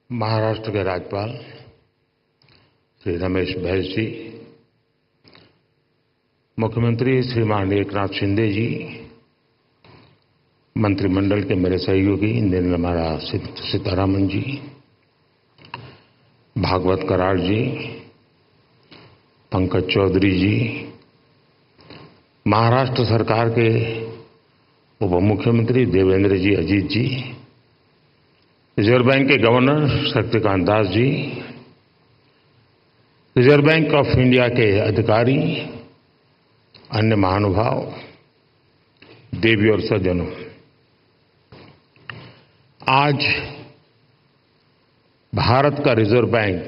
महाराष्ट्र के राज्यपाल श्री रमेश बैस जी, मुख्यमंत्री श्रीमान एकनाथ शिंदे जी, मंत्रिमंडल के मेरे सहयोगी निर्मला सीतारमण जी, भागवत कराड़ जी, पंकज चौधरी जी, महाराष्ट्र सरकार के उप मुख्यमंत्री देवेंद्र जी अजीत जी, रिजर्व बैंक के governor Shaktikanta Das ji, reserve bank of India के अधिकारी, अन्य महानुभाव, देवी और सज्जनों, आज भारत का रिजर्व बैंक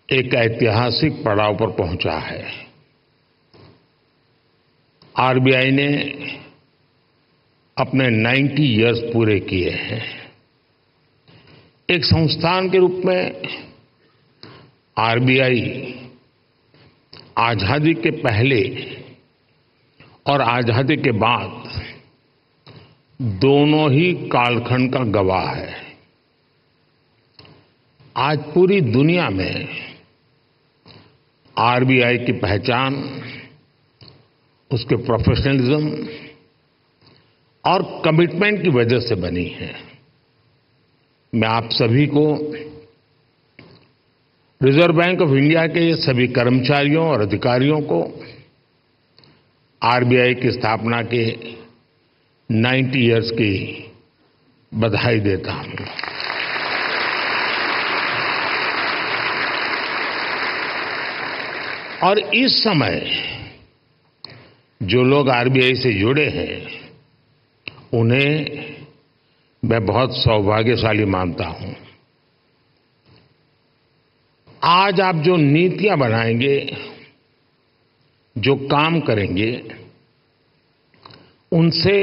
एक ऐतिहासिक पड़ाव पर पहुंचा है। आरबीआई ने अपने 90 इयर्स पूरे किए हैं। एक संस्थान के रूप में आरबीआई आजादी के पहले और आजादी के बाद दोनों ही कालखंड का गवाह है। आज पूरी दुनिया में आरबीआई की पहचान उसके प्रोफेशनलिज्म और कमिटमेंट की वजह से बनी है। मैं आप सभी को रिजर्व बैंक ऑफ इंडिया के सभी कर्मचारियों और अधिकारियों को आरबीआई की स्थापना के 90 इयर्स की बधाई देता हूं। और इस समय जो लोग आरबीआई से जुड़े हैं उन्हें मैं बहुत सौभाग्यशाली मानता हूं। आज आप जो नीतियां बनाएंगे, जो काम करेंगे, उनसे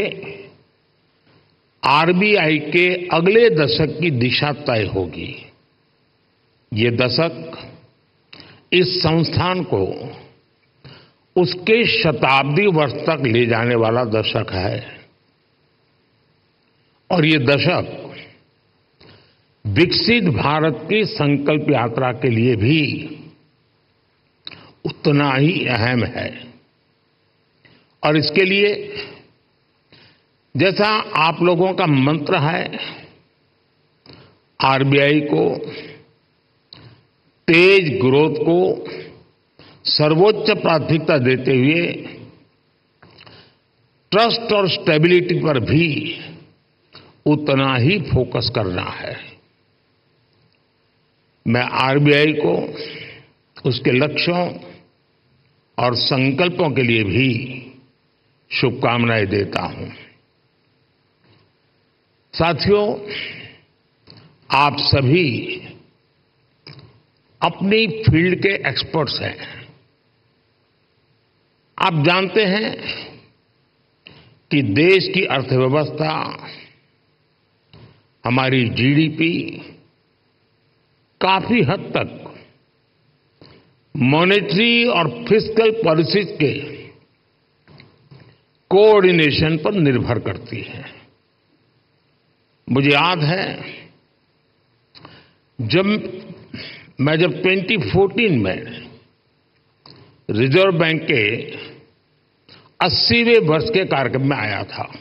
आरबीआई के अगले दशक की दिशा तय होगी। ये दशक इस संस्थान को उसके शताब्दी वर्ष तक ले जाने वाला दशक है। और ये दशक विकसित भारत की संकल्प यात्रा के लिए भी उतना ही अहम है। और इसके लिए जैसा आप लोगों का मंत्र है, आरबीआई को तेज ग्रोथ को सर्वोच्च प्राथमिकता देते हुए ट्रस्ट और स्टेबिलिटी पर भी उतना ही फोकस करना है। मैं आरबीआई को उसके लक्ष्यों और संकल्पों के लिए भी शुभकामनाएं देता हूं। साथियों, आप सभी अपनी फील्ड के एक्सपर्ट्स हैं। आप जानते हैं कि देश की अर्थव्यवस्था, हमारी जीडीपी काफी हद तक मॉनेटरी और फिस्कल पॉलिसीज के कोऑर्डिनेशन पर निर्भर करती है। मुझे याद है जब 2014 में रिजर्व बैंक के 80वें वर्ष के कार्यक्रम में आया था,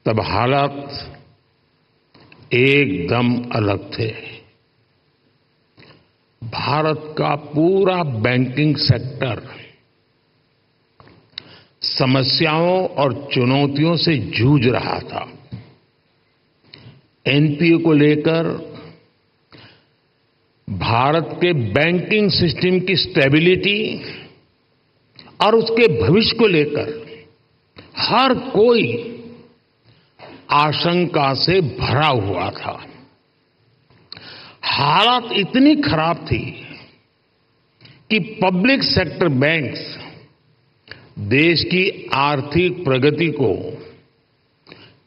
तब हालात एकदम अलग थे। भारत का पूरा बैंकिंग सेक्टर समस्याओं और चुनौतियों से जूझ रहा था। एनपीए को लेकर, भारत के बैंकिंग सिस्टम की स्टेबिलिटी और उसके भविष्य को लेकर हर कोई आशंका से भरा हुआ था। हालात इतनी खराब थी कि पब्लिक सेक्टर बैंक्स देश की आर्थिक प्रगति को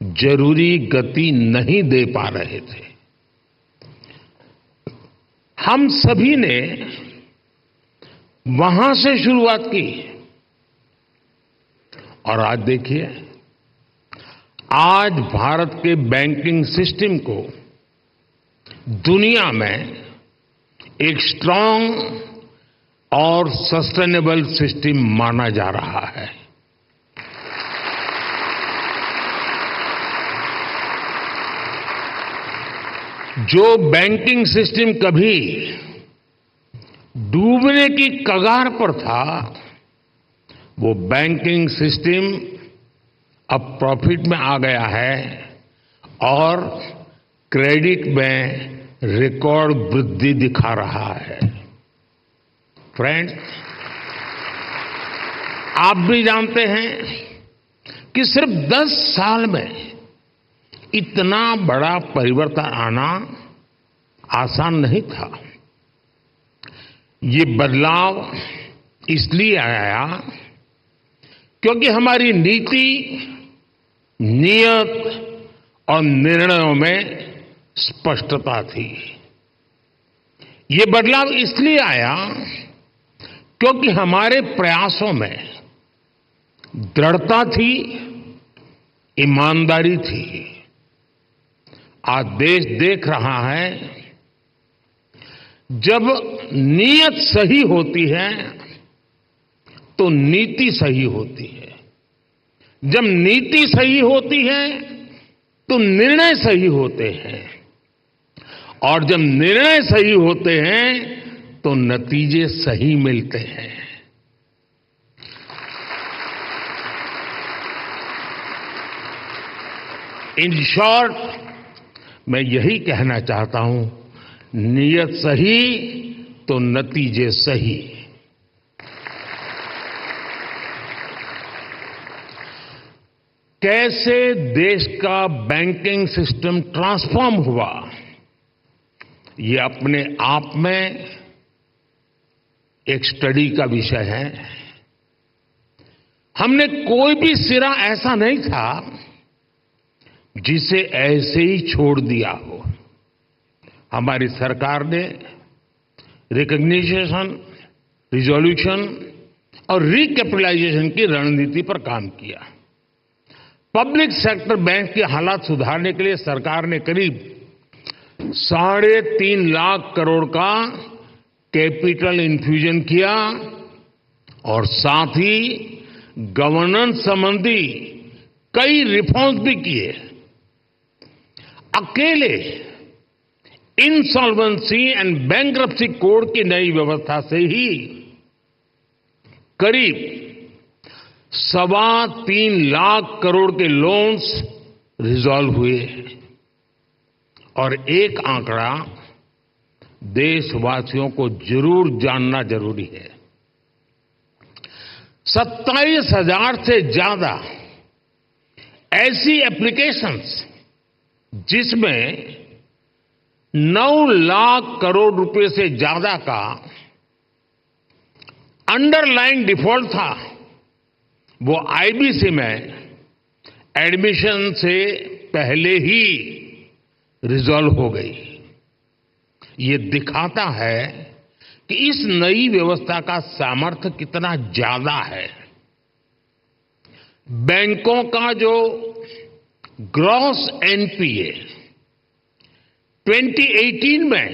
जरूरी गति नहीं दे पा रहे थे। हम सभी ने वहां से शुरुआत की और आज देखिए आज भारत के बैंकिंग सिस्टम को दुनिया में एक स्ट्रांग और सस्टेनेबल सिस्टम माना जा रहा है। जो बैंकिंग सिस्टम कभी डूबने की कगार पर था, वो बैंकिंग सिस्टम अब प्रॉफिट में आ गया है और क्रेडिट में रिकॉर्ड वृद्धि दिखा रहा है। फ्रेंड्स, आप भी जानते हैं कि सिर्फ 10 साल में इतना बड़ा परिवर्तन आना आसान नहीं था। ये बदलाव इसलिए आया क्योंकि हमारी नीति, नियत और निर्णयों में स्पष्टता थी। ये बदलाव इसलिए आया क्योंकि हमारे प्रयासों में दृढ़ता थी, ईमानदारी थी। आज देश देख रहा है, जब नीयत सही होती है तो नीति सही होती है। जब नीति सही होती है तो निर्णय सही होते हैं, और जब निर्णय सही होते हैं तो नतीजे सही मिलते हैं। इन शॉर्ट, मैं यही कहना चाहता हूं, नीयत सही तो नतीजे सही। कैसे देश का बैंकिंग सिस्टम ट्रांसफॉर्म हुआ, ये अपने आप में एक स्टडी का विषय है। हमने कोई भी सिरा ऐसा नहीं था जिसे ऐसे ही छोड़ दिया हो। हमारी सरकार ने रिकॉग्निशन, रिजोल्यूशन और रिकैपिटलाइजेशन की रणनीति पर काम किया। पब्लिक सेक्टर बैंक के हालात सुधारने के लिए सरकार ने करीब 3.5 लाख करोड़ का कैपिटल इन्फ्यूजन किया और साथ ही गवर्नेंस संबंधी कई रिफॉर्म्स भी किए। अकेले इंसॉल्वेंसी एंड बैंक्रप्सी कोड की नई व्यवस्था से ही करीब 3.25 लाख करोड़ के लोन्स रिजॉल्व हुए। और एक आंकड़ा देशवासियों को जरूर जानना जरूरी है। 27,000 से ज्यादा ऐसी एप्लीकेशंस जिसमें 9 लाख करोड़ रुपए से ज्यादा का अंडरलाइन डिफॉल्ट था, वो आईबीसी में एडमिशन से पहले ही रिजॉल्व हो गई। ये दिखाता है कि इस नई व्यवस्था का सामर्थ्य कितना ज्यादा है। बैंकों का जो ग्रॉस एनपीए 2018 में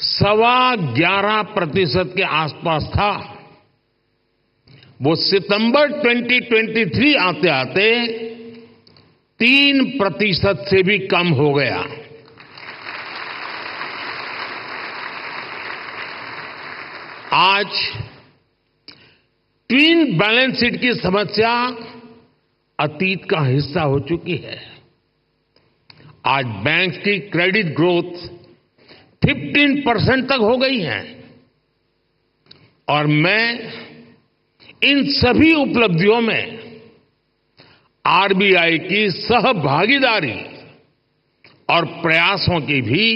11.25% के आसपास था, वो सितंबर 2023 आते आते 3% से भी कम हो गया। आज ट्विन बैलेंस शीट की समस्या अतीत का हिस्सा हो चुकी है। आज बैंक की क्रेडिट ग्रोथ 15% तक हो गई है और मैं इन सभी उपलब्धियों में आरबीआई की सहभागीदारी और प्रयासों की भी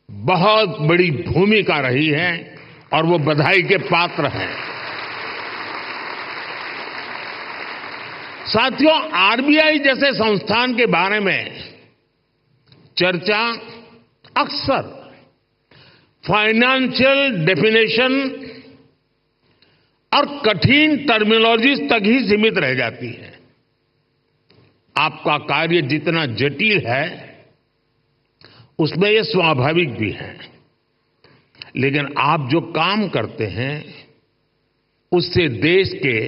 बहुत बड़ी भूमिका रही है और वो बधाई के पात्र हैं। साथियों, आरबीआई जैसे संस्थान के बारे में चर्चा अक्सर फाइनेंशियल डेफिनेशन और कठिन टर्मिनोलॉजीज तक ही सीमित रह जाती है। आपका कार्य जितना जटिल है उसमें ये स्वाभाविक भी है, लेकिन आप जो काम करते हैं उससे देश के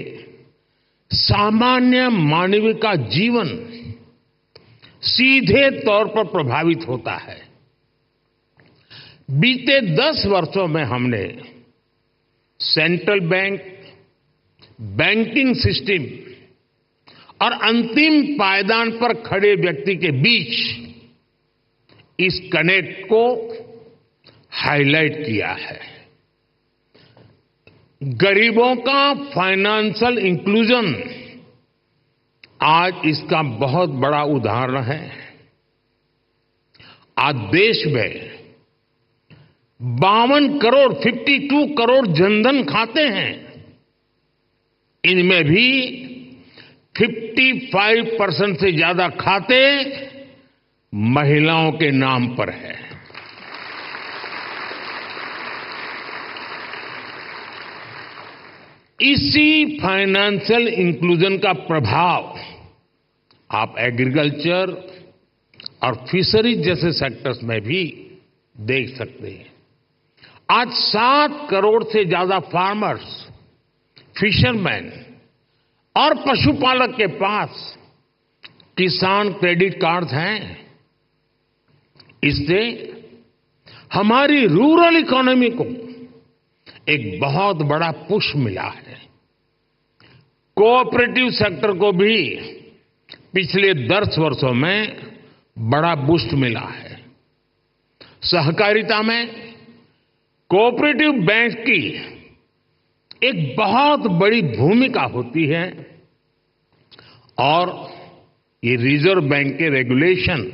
सामान्य मानव का जीवन सीधे तौर पर प्रभावित होता है। बीते 10 वर्षों में हमने सेंट्रल बैंक, बैंकिंग सिस्टम और अंतिम पायदान पर खड़े व्यक्ति के बीच इस कनेक्ट को हाईलाइट किया है। गरीबों का फाइनेंशियल इंक्लूजन आज इसका बहुत बड़ा उदाहरण है। आज देश में 52 करोड़ जनधन खाते हैं। इनमें भी 55% से ज्यादा खाते महिलाओं के नाम पर है। इसी फाइनेंशियल इंक्लूजन का प्रभाव आप एग्रीकल्चर और फिशरीज जैसे सेक्टर्स में भी देख सकते हैं। आज 7 करोड़ से ज्यादा फार्मर्स, फिशरमैन और पशुपालक के पास किसान क्रेडिट कार्ड हैं। इससे हमारी रूरल इकोनॉमी को एक बहुत बड़ा पुश मिला है। कोऑपरेटिव सेक्टर को भी पिछले 10 वर्षों में बड़ा बूस्ट मिला है। सहकारिता में कोऑपरेटिव बैंक की एक बहुत बड़ी भूमिका होती है और ये रिजर्व बैंक के रेगुलेशन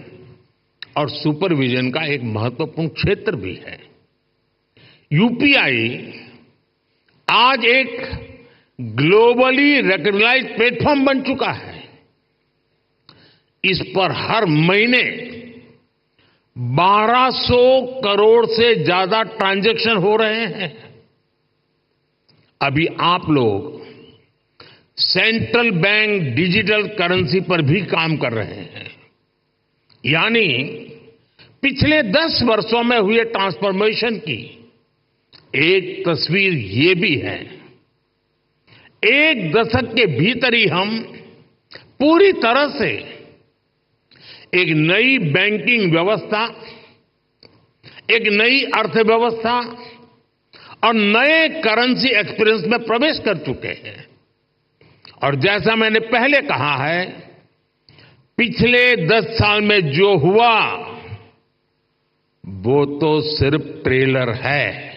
और सुपरविजन का एक महत्वपूर्ण क्षेत्र भी है। यूपीआई आज एक ग्लोबली रिकॉग्नाइज्ड प्लेटफॉर्म बन चुका है। इस पर हर महीने 1200 करोड़ से ज्यादा ट्रांजैक्शन हो रहे हैं। अभी आप लोग सेंट्रल बैंक डिजिटल करेंसी पर भी काम कर रहे हैं। यानी पिछले 10 वर्षों में हुए ट्रांसफॉर्मेशन की एक तस्वीर ये भी है। एक दशक के भीतर ही हम पूरी तरह से एक नई बैंकिंग व्यवस्था, एक नई अर्थव्यवस्था और नए करेंसी एक्सपीरियंस में प्रवेश कर चुके हैं। और जैसा मैंने पहले कहा है, पिछले 10 साल में जो हुआ वो तो सिर्फ ट्रेलर है।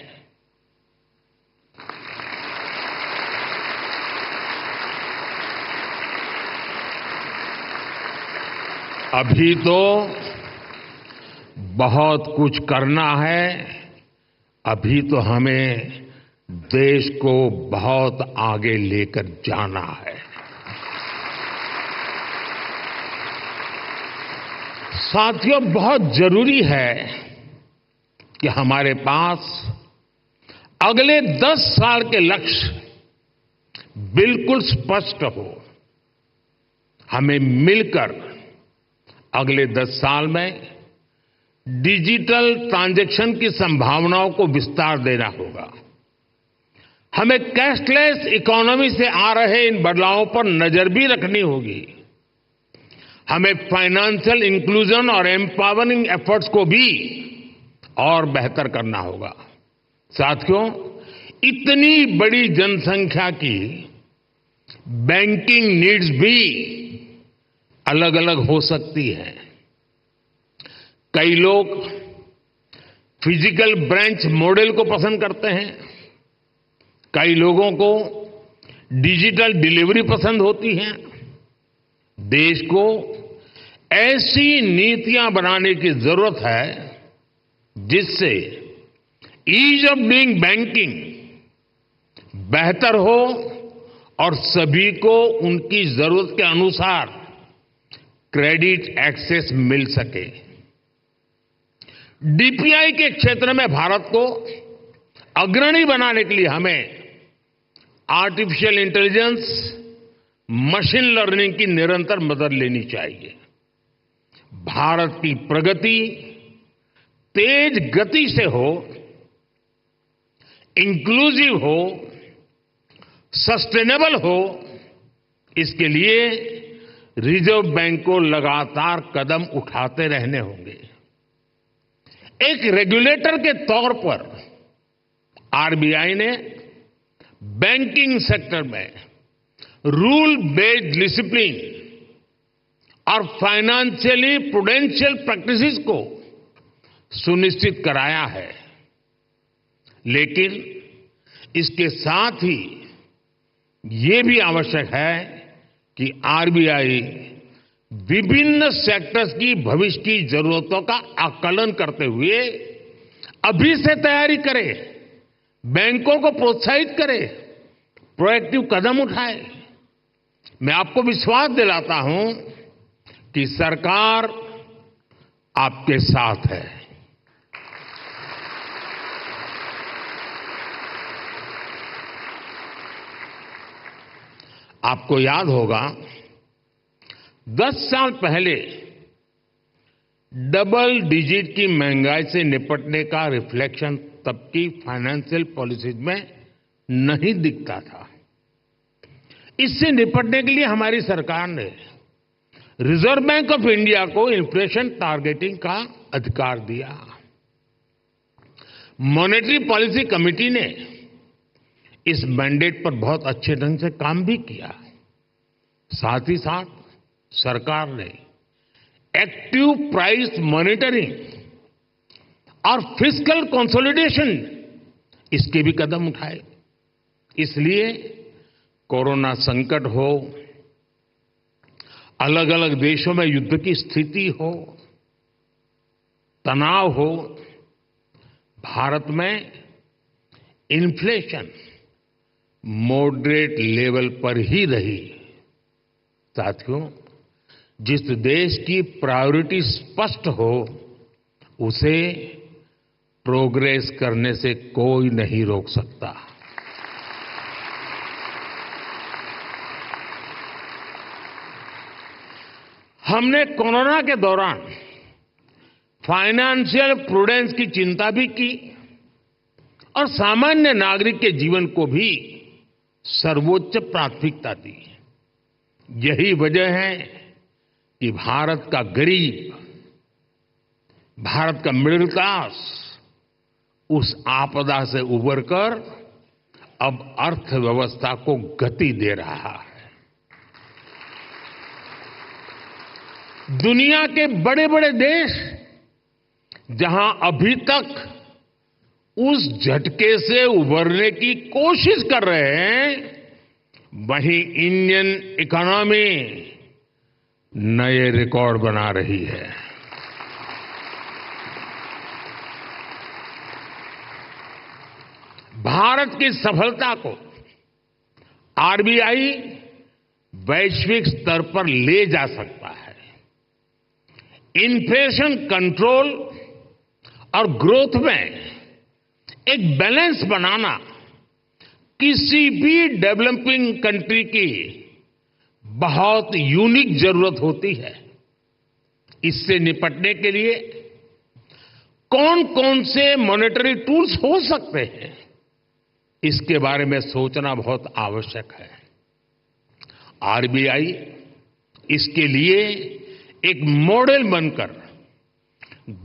अभी तो बहुत कुछ करना है। अभी तो हमें देश को बहुत आगे लेकर जाना है। साथियों, बहुत जरूरी है कि हमारे पास अगले 10 साल के लक्ष्य बिल्कुल स्पष्ट हो। हमें मिलकर अगले 10 साल में डिजिटल ट्रांजैक्शन की संभावनाओं को विस्तार देना होगा। हमें कैशलेस इकोनॉमी से आ रहे इन बदलावों पर नजर भी रखनी होगी। हमें फाइनेंशियल इंक्लूजन और एम्पावरिंग एफर्ट्स को भी और बेहतर करना होगा। साथियों, इतनी बड़ी जनसंख्या की बैंकिंग नीड्स भी अलग अलग हो सकती है। कई लोग फिजिकल ब्रांच मॉडल को पसंद करते हैं, कई लोगों को डिजिटल डिलीवरी पसंद होती है। देश को ऐसी नीतियां बनाने की जरूरत है जिससे ईज ऑफ डूइंग बैंकिंग बेहतर हो और सभी को उनकी जरूरत के अनुसार क्रेडिट एक्सेस मिल सके। डीपीआई के क्षेत्र में भारत को अग्रणी बनाने के लिए हमें आर्टिफिशियल इंटेलिजेंस, मशीन लर्निंग की निरंतर मदद लेनी चाहिए। भारत की प्रगति तेज गति से हो, इंक्लूसिव हो, सस्टेनेबल हो, इसके लिए रिजर्व बैंक को लगातार कदम उठाते रहने होंगे। एक रेगुलेटर के तौर पर आरबीआई ने बैंकिंग सेक्टर में रूल बेस्ड डिसिप्लिन और फाइनेंशियली प्रूडेंशियल प्रैक्टिसेस को सुनिश्चित कराया है, लेकिन इसके साथ ही ये भी आवश्यक है कि आरबीआई विभिन्न सेक्टर्स की भविष्य की जरूरतों का आकलन करते हुए अभी से तैयारी करे, बैंकों को प्रोत्साहित करे, प्रोएक्टिव कदम उठाए। मैं आपको विश्वास दिलाता हूं कि सरकार आपके साथ है। आपको याद होगा 10 साल पहले डबल डिजिट की महंगाई से निपटने का रिफ्लेक्शन तब की फाइनेंशियल पॉलिसीज में नहीं दिखता था। इससे निपटने के लिए हमारी सरकार ने रिजर्व बैंक ऑफ इंडिया को इन्फ्लेशन टारगेटिंग का अधिकार दिया। मॉनेटरी पॉलिसी कमेटी ने इस मैंडेट पर बहुत अच्छे ढंग से काम भी किया। साथ ही साथ सरकार ने एक्टिव प्राइस मॉनिटरिंग और फिस्कल कंसोलिडेशन इसके भी कदम उठाए। इसलिए कोरोना संकट हो, अलग अलग देशों में युद्ध की स्थिति हो, तनाव हो, भारत में इन्फ्लेशन मॉडरेट लेवल पर ही रही। साथियों, जिस देश की प्रायोरिटी स्पष्ट हो उसे प्रोग्रेस करने से कोई नहीं रोक सकता। हमने कोरोना के दौरान फाइनेंशियल प्रूडेंस की चिंता भी की और सामान्य नागरिक के जीवन को भी सर्वोच्च प्राथमिकता दी। यही वजह है कि भारत का गरीब, भारत का मिडिल क्लास उस आपदा से उबरकर अब अर्थव्यवस्था को गति दे रहा है। दुनिया के बड़े बड़े देश जहां अभी तक उस झटके से उबरने की कोशिश कर रहे हैं, वहीं इंडियन इकोनॉमी नए रिकॉर्ड बना रही है। भारत की सफलता को आरबीआई वैश्विक स्तर पर ले जा सकता है। इन्फ्लेशन कंट्रोल और ग्रोथ में एक बैलेंस बनाना किसी भी डेवलपिंग कंट्री की बहुत यूनिक जरूरत होती है। इससे निपटने के लिए कौन कौन से मॉनेटरी टूल्स हो सकते हैं, इसके बारे में सोचना बहुत आवश्यक है। आरबीआई इसके लिए एक मॉडल बनकर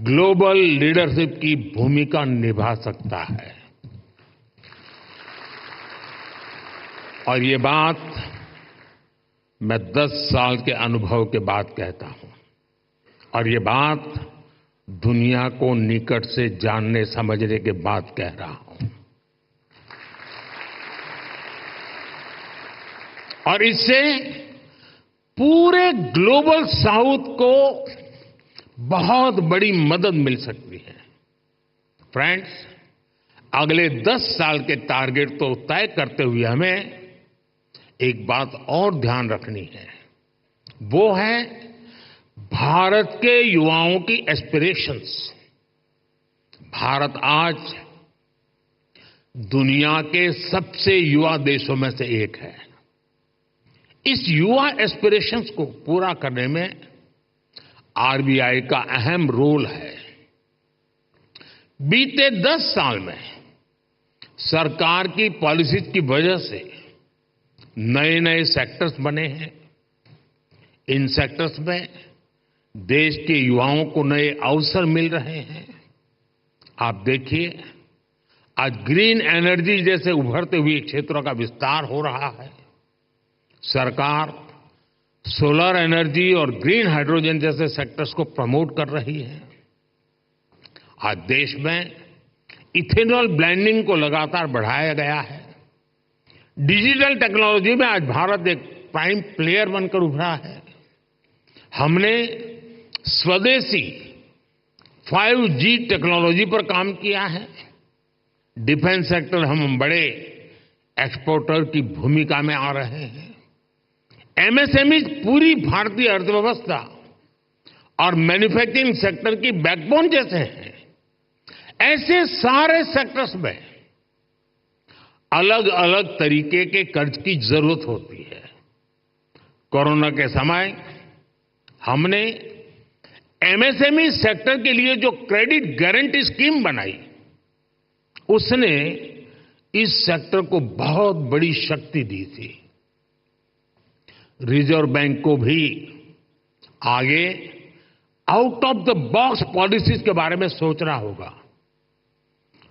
ग्लोबल लीडरशिप की भूमिका निभा सकता है। और ये बात मैं 10 साल के अनुभव के बाद कहता हूं, और ये बात दुनिया को निकट से जानने समझने के बाद कह रहा हूं। और इससे पूरे ग्लोबल साउथ को बहुत बड़ी मदद मिल सकती है। फ्रेंड्स, अगले 10 साल के टारगेट तो तय करते हुए हमें एक बात और ध्यान रखनी है, वो है भारत के युवाओं की एस्पिरेशंस। भारत आज दुनिया के सबसे युवा देशों में से एक है। इस युवा एस्पिरेशंस को पूरा करने में आरबीआई का अहम रोल है। बीते 10 साल में सरकार की पॉलिसीज की वजह से नए नए सेक्टर्स बने हैं। इन सेक्टर्स में देश के युवाओं को नए अवसर मिल रहे हैं। आप देखिए, आज ग्रीन एनर्जी जैसे उभरते हुए क्षेत्रों का विस्तार हो रहा है। सरकार सोलर एनर्जी और ग्रीन हाइड्रोजन जैसे सेक्टर्स को प्रमोट कर रही है। आज देश में इथेनॉल ब्लेंडिंग को लगातार बढ़ाया गया है। डिजिटल टेक्नोलॉजी में आज भारत एक प्राइम प्लेयर बनकर उभरा है। हमने स्वदेशी 5G टेक्नोलॉजी पर काम किया है। डिफेंस सेक्टर हम बड़े एक्सपोर्टर की भूमिका में आ रहे हैं। एमएसएमई पूरी भारतीय अर्थव्यवस्था और मैन्युफैक्चरिंग सेक्टर की बैकबोन जैसे हैं। ऐसे सारे सेक्टर्स में अलग अलग तरीके के कर्ज की जरूरत होती है। कोरोना के समय हमने एमएसएमई सेक्टर के लिए जो क्रेडिट गारंटी स्कीम बनाई, उसने इस सेक्टर को बहुत बड़ी शक्ति दी थी। रिजर्व बैंक को भी आगे out of the box policies के बारे में सोचना होगा।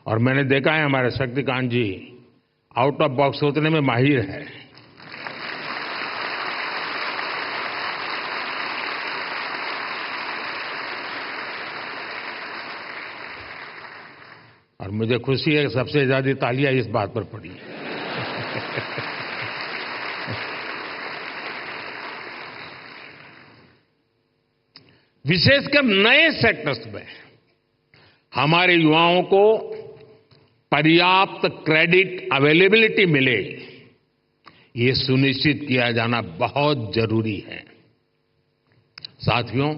और मैंने देखा है हमारे शक्तिकांत जी आउट ऑफ बॉक्स सोचने में माहिर है। और मुझे खुशी है कि सबसे ज्यादा तालियां इस बात पर पड़ी। विशेषकर नए सेक्टर्स में हमारे युवाओं को पर्याप्त क्रेडिट अवेलेबिलिटी मिले, ये सुनिश्चित किया जाना बहुत जरूरी है। साथियों,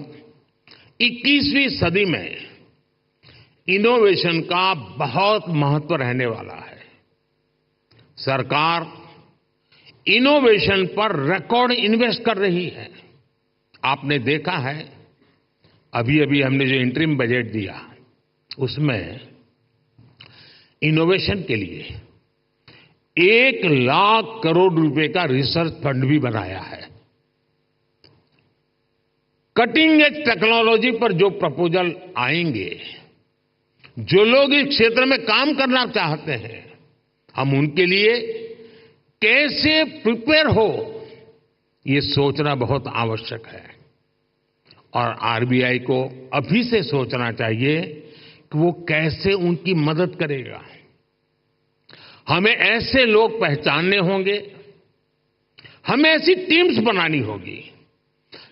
21वीं सदी में इनोवेशन का बहुत महत्व रहने वाला है। सरकार इनोवेशन पर रिकॉर्ड इन्वेस्ट कर रही है। आपने देखा है, अभी अभी हमने जो इंटरिम बजट दिया, उसमें इनोवेशन के लिए 1 लाख करोड़ रुपए का रिसर्च फंड भी बनाया है। कटिंग एज टेक्नोलॉजी पर जो प्रपोजल आएंगे, जो लोग इस क्षेत्र में काम करना चाहते हैं, हम उनके लिए कैसे प्रिपेयर हो, ये सोचना बहुत आवश्यक है। और आरबीआई को अभी से सोचना चाहिए कि वो कैसे उनकी मदद करेगा। हमें ऐसे लोग पहचानने होंगे, हमें ऐसी टीम्स बनानी होगी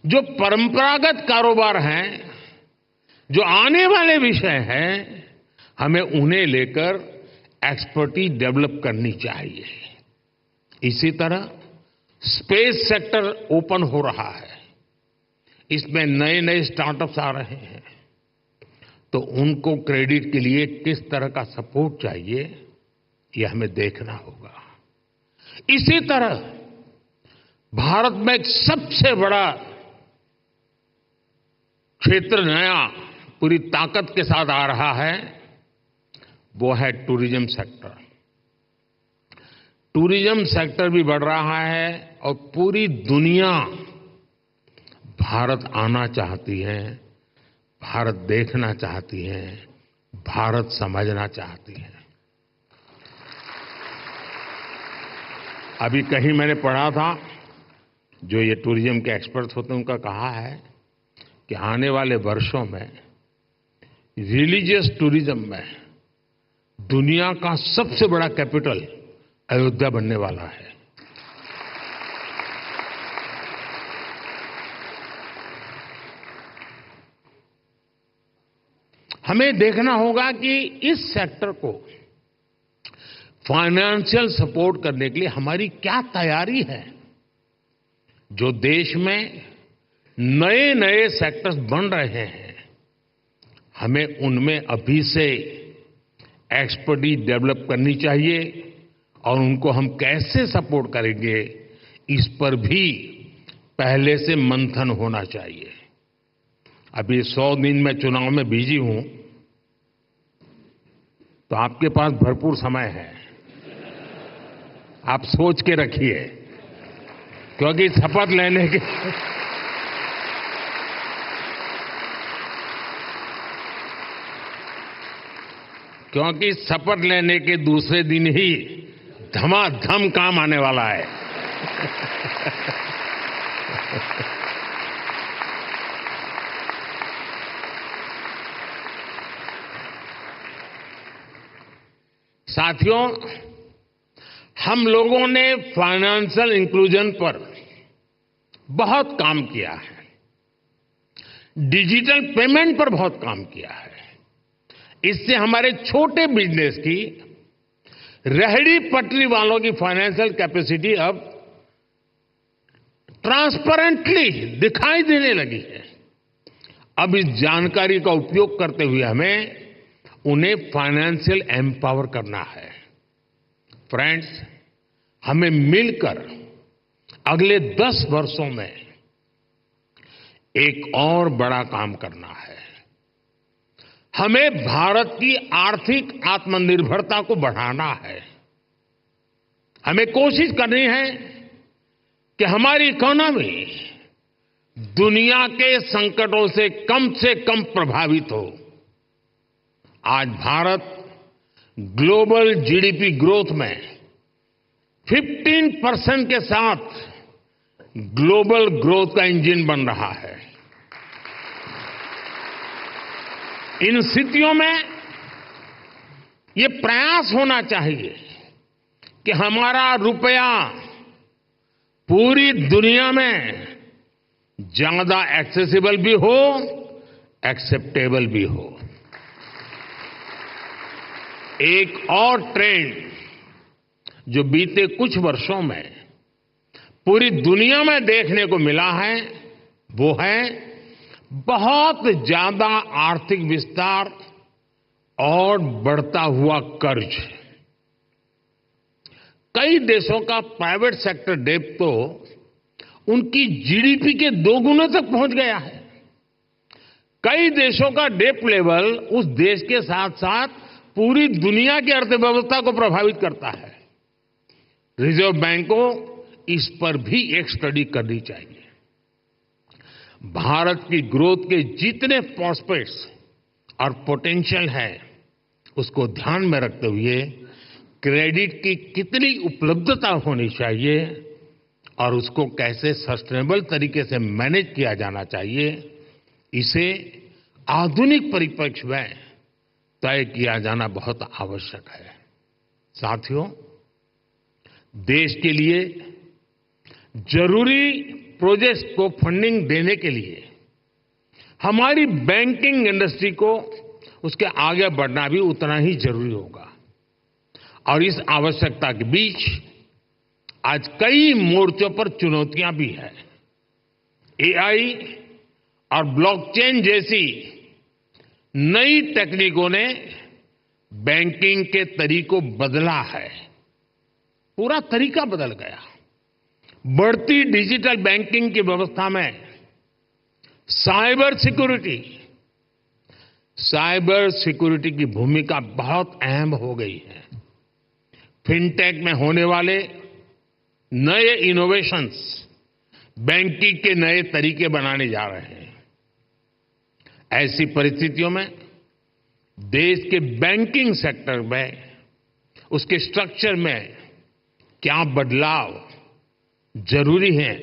जो परंपरागत कारोबार हैं, जो आने वाले विषय हैं, हमें उन्हें लेकर एक्सपर्टीज डेवलप करनी चाहिए। इसी तरह स्पेस सेक्टर ओपन हो रहा है। इसमें नए नए स्टार्टअप्स आ रहे हैं, तो उनको क्रेडिट के लिए किस तरह का सपोर्ट चाहिए, ये हमें देखना होगा। इसी तरह भारत में एक सबसे बड़ा क्षेत्र नया पूरी ताकत के साथ आ रहा है, वो है टूरिज्म सेक्टर। टूरिज्म सेक्टर भी बढ़ रहा है और पूरी दुनिया भारत आना चाहती है, भारत देखना चाहती है, भारत समझना चाहती है। अभी कहीं मैंने पढ़ा था, जो ये टूरिज्म के एक्सपर्ट्स होते हैं, उनका कहा है कि आने वाले वर्षों में रिलीजियस टूरिज्म में दुनिया का सबसे बड़ा कैपिटल अयोध्या बनने वाला है। हमें देखना होगा कि इस सेक्टर को फाइनेंशियल सपोर्ट करने के लिए हमारी क्या तैयारी है। जो देश में नए नए सेक्टर्स बन रहे हैं, हमें उनमें अभी से एक्सपर्टीज डेवलप करनी चाहिए और उनको हम कैसे सपोर्ट करेंगे, इस पर भी पहले से मंथन होना चाहिए। अभी 100 दिन मैं चुनाव में बिजी हूं, तो आपके पास भरपूर समय है। आप सोच के रखिए, क्योंकि शपथ लेने के दूसरे दिन ही धमाधम काम आने वाला है। साथियों, हम लोगों ने फाइनेंशियल इंक्लूजन पर बहुत काम किया है, डिजिटल पेमेंट पर बहुत काम किया है। इससे हमारे छोटे बिजनेस की, रेहड़ी पटरी वालों की फाइनेंशियल कैपेसिटी अब ट्रांसपेरेंटली दिखाई देने लगी है। अब इस जानकारी का उपयोग करते हुए हमें उन्हें फाइनेंशियल एम्पावर करना है। फ्रेंड्स, हमें मिलकर अगले 10 वर्षों में एक और बड़ा काम करना है। हमें भारत की आर्थिक आत्मनिर्भरता को बढ़ाना है। हमें कोशिश करनी है कि हमारी इकोनॉमी दुनिया के संकटों से कम प्रभावित हो। आज भारत ग्लोबल जीडीपी ग्रोथ में 15% के साथ ग्लोबल ग्रोथ का इंजन बन रहा है। इन स्थितियों में ये प्रयास होना चाहिए कि हमारा रुपया पूरी दुनिया में ज्यादा एक्सेसिबल भी हो, एक्सेप्टेबल भी हो। एक और ट्रेंड जो बीते कुछ वर्षों में पूरी दुनिया में देखने को मिला है, वो है बहुत ज्यादा आर्थिक विस्तार और बढ़ता हुआ कर्ज। कई देशों का प्राइवेट सेक्टर डेट तो उनकी जीडीपी के 2 गुने तक पहुंच गया है। कई देशों का डेट लेवल उस देश के साथ साथ पूरी दुनिया की अर्थव्यवस्था को प्रभावित करता है। रिजर्व बैंक को इस पर भी एक स्टडी करनी चाहिए। भारत की ग्रोथ के जितने प्रॉस्पेक्ट्स और पोटेंशियल है, उसको ध्यान में रखते हुए क्रेडिट की कितनी उपलब्धता होनी चाहिए और उसको कैसे सस्टेनेबल तरीके से मैनेज किया जाना चाहिए, इसे आधुनिक परिप्रेक्ष्य में तय किया जाना बहुत आवश्यक है। साथियों, देश के लिए जरूरी प्रोजेक्ट्स को फंडिंग देने के लिए हमारी बैंकिंग इंडस्ट्री को उसके आगे बढ़ना भी उतना ही जरूरी होगा। और इस आवश्यकता के बीच आज कई मोर्चों पर चुनौतियां भी हैं। एआई और ब्लॉकचेन जैसी नई तकनीकों ने बैंकिंग के तरीकों बदला है। पूरा तरीका बदल गया। बढ़ती डिजिटल बैंकिंग की व्यवस्था में साइबर सिक्योरिटी की भूमिका बहुत अहम हो गई है। फिनटेक में होने वाले नए इनोवेशंस बैंकिंग के नए तरीके बनाने जा रहे हैं। ऐसी परिस्थितियों में देश के बैंकिंग सेक्टर में, उसके स्ट्रक्चर में क्या बदलाव जरूरी है,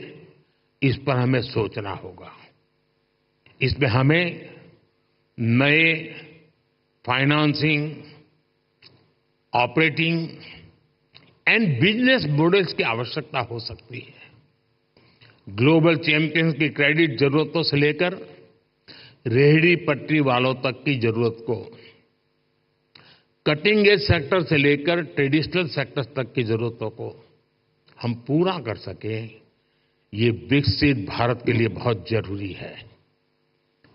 इस पर हमें सोचना होगा। इसमें हमें नए financing, operating and business models की आवश्यकता हो सकती है। ग्लोबल चैंपियंस की क्रेडिट जरूरतों से लेकर रेहड़ी पटरी वालों तक की जरूरत को, कटिंग एज सेक्टर से लेकर ट्रेडिशनल सेक्टर्स तक की जरूरतों को हम पूरा कर सकें, ये विकसित भारत के लिए बहुत जरूरी है।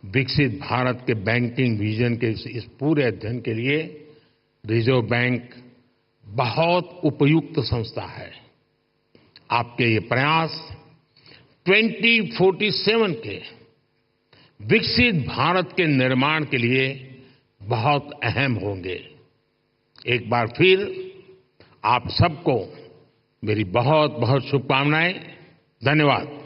विकसित भारत के बैंकिंग विजन के इस पूरे अध्ययन के लिए रिजर्व बैंक बहुत उपयुक्त संस्था है। आपके ये प्रयास 2047 के विकसित भारत के निर्माण के लिए बहुत अहम होंगे। एक बार फिर आप सबको मेरी बहुत बहुत शुभकामनाएं। धन्यवाद।